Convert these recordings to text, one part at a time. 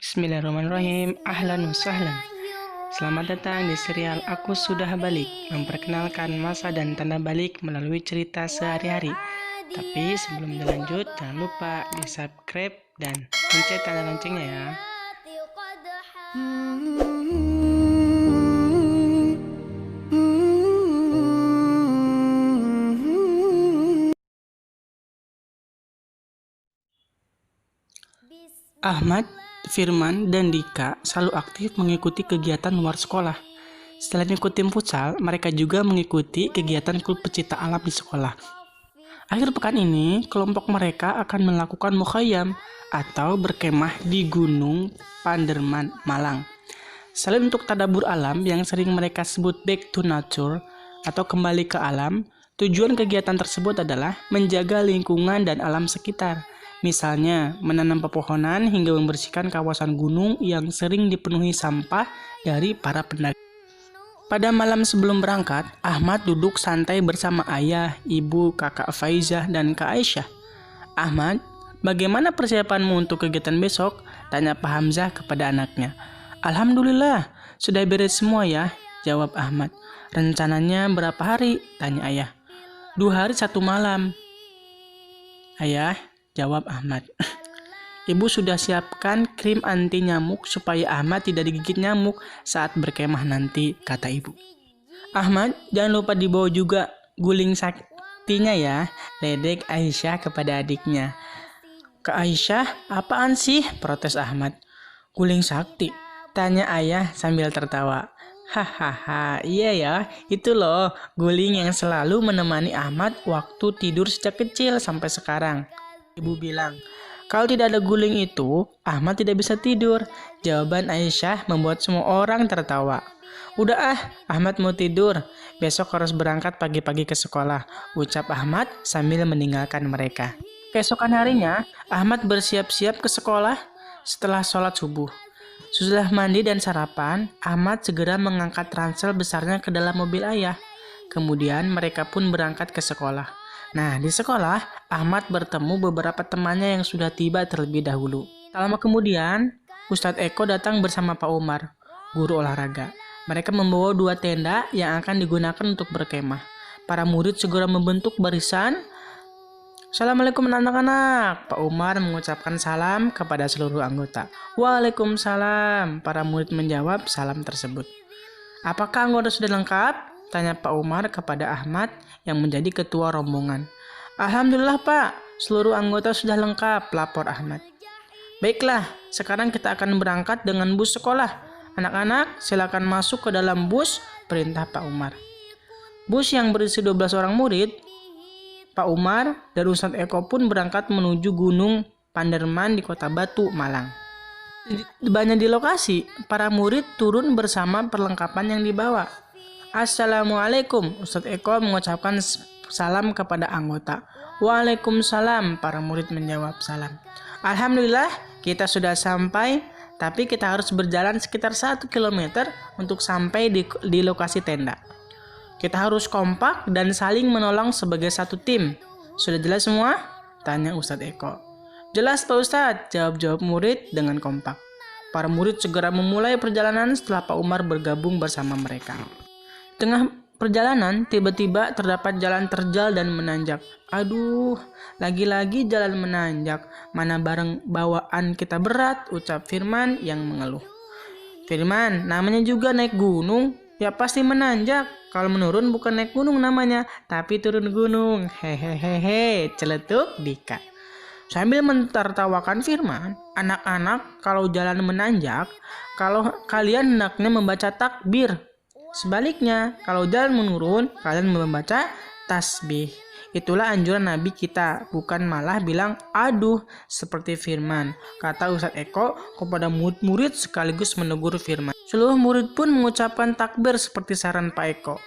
Bismillahirrahmanirrahim. Ahlan wa sahlan. Selamat datang di serial Aku Sudah Balik, memperkenalkan masa dan tanda balik melalui cerita sehari-hari. Tapi sebelum dilanjut, jangan lupa di subscribe dan pencet tanda loncengnya ya. Ahmad, Firman, dan Dika selalu aktif mengikuti kegiatan luar sekolah. Selain ikut tim futsal, mereka juga mengikuti kegiatan klub pecinta alam di sekolah. Akhir pekan ini, kelompok mereka akan melakukan mukhayyam atau berkemah di Gunung Panderman, Malang. Selain untuk tadabbur alam yang sering mereka sebut back to nature atau kembali ke alam, tujuan kegiatan tersebut adalah menjaga lingkungan dan alam sekitar. Misalnya, menanam pepohonan hingga membersihkan kawasan gunung yang sering dipenuhi sampah dari para pendaki. Pada malam sebelum berangkat, Ahmad duduk santai bersama ayah, ibu, kakak Faizah, dan Kak Aisyah. "Ahmad, bagaimana persiapanmu untuk kegiatan besok?" tanya Pak Hamzah kepada anaknya. "Alhamdulillah, sudah beres semua ya," jawab Ahmad. "Rencananya berapa hari?" tanya ayah. 2 hari 1 malam, ayah, jawab Ahmad. "Ibu sudah siapkan krim anti nyamuk supaya Ahmad tidak digigit nyamuk saat berkemah nanti," kata ibu. "Ahmad, jangan lupa dibawa juga guling saktinya ya," ledek Aisyah kepada adiknya. "Kak Aisyah, apaan sih?" protes Ahmad. "Guling sakti?" tanya ayah sambil tertawa. "Hahaha, iya ya, itu loh guling yang selalu menemani Ahmad waktu tidur sejak kecil sampai sekarang," ibu bilang. "Kalau tidak ada guling itu, Ahmad tidak bisa tidur." Jawaban Aisyah membuat semua orang tertawa. "Udah Ahmad mau tidur. Besok harus berangkat pagi-pagi ke sekolah," ucap Ahmad sambil meninggalkan mereka. Keesokan harinya, Ahmad bersiap-siap ke sekolah setelah sholat subuh. Setelah mandi dan sarapan, Ahmad segera mengangkat ransel besarnya ke dalam mobil ayah. Kemudian mereka pun berangkat ke sekolah. Nah, di sekolah, Ahmad bertemu beberapa temannya yang sudah tiba terlebih dahulu. Tak lama kemudian, Ustadz Eko datang bersama Pak Umar, guru olahraga. Mereka membawa 2 tenda yang akan digunakan untuk berkemah. Para murid segera membentuk barisan. "Assalamualaikum anak-anak," Pak Umar mengucapkan salam kepada seluruh anggota. "Waalaikumsalam," para murid menjawab salam tersebut. "Apakah anggota sudah lengkap?" tanya Pak Umar kepada Ahmad yang menjadi ketua rombongan. "Alhamdulillah Pak, seluruh anggota sudah lengkap," lapor Ahmad. "Baiklah, sekarang kita akan berangkat dengan bus sekolah. Anak-anak, silakan masuk ke dalam bus," perintah Pak Umar. Bus yang berisi 12 orang murid, Pak Umar dan Ustadz Eko pun berangkat menuju Gunung Panderman di Kota Batu, Malang. Banyak di lokasi, para murid turun bersama perlengkapan yang dibawa. "Assalamualaikum," Ustadz Eko mengucapkan salam kepada anggota. "Waalaikumsalam," para murid menjawab salam. "Alhamdulillah, kita sudah sampai, tapi kita harus berjalan sekitar 1 km untuk sampai di lokasi tenda. Kita harus kompak dan saling menolong sebagai satu tim. Sudah jelas semua?" tanya Ustadz Eko. "Jelas Pak Ustadz," jawab murid dengan kompak. Para murid segera memulai perjalanan setelah Pak Umar bergabung bersama mereka. Tengah perjalanan, tiba-tiba terdapat jalan terjal dan menanjak. "Aduh, lagi-lagi jalan menanjak. Mana barang bawaan kita berat," ucap Firman yang mengeluh. "Firman, namanya juga naik gunung, ya pasti menanjak. Kalau menurun bukan naik gunung namanya, tapi turun gunung. Hehehehe," celetuk Dika. Sambil mentertawakan Firman, "Anak-anak, kalau jalan menanjak, kalau kalian hendaknya membaca takbir. Sebaliknya, kalau jalan menurun, kalian membaca tasbih. Itulah anjuran Nabi kita, bukan malah bilang aduh seperti Firman," kata Ustadz Eko kepada murid-murid sekaligus menegur Firman. Seluruh murid pun mengucapkan takbir seperti saran Pak Eko.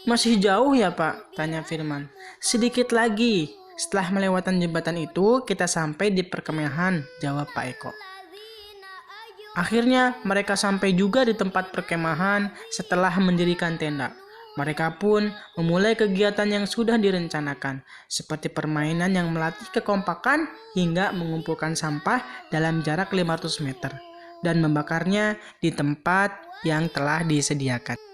"Masih jauh ya Pak?" tanya Firman. "Sedikit lagi. Setelah melewati jembatan itu, kita sampai di perkemahan," jawab Pak Eko. Akhirnya mereka sampai juga di tempat perkemahan setelah mendirikan tenda. Mereka pun memulai kegiatan yang sudah direncanakan, seperti permainan yang melatih kekompakan hingga mengumpulkan sampah dalam jarak 500 meter. dan membakarnya di tempat yang telah disediakan.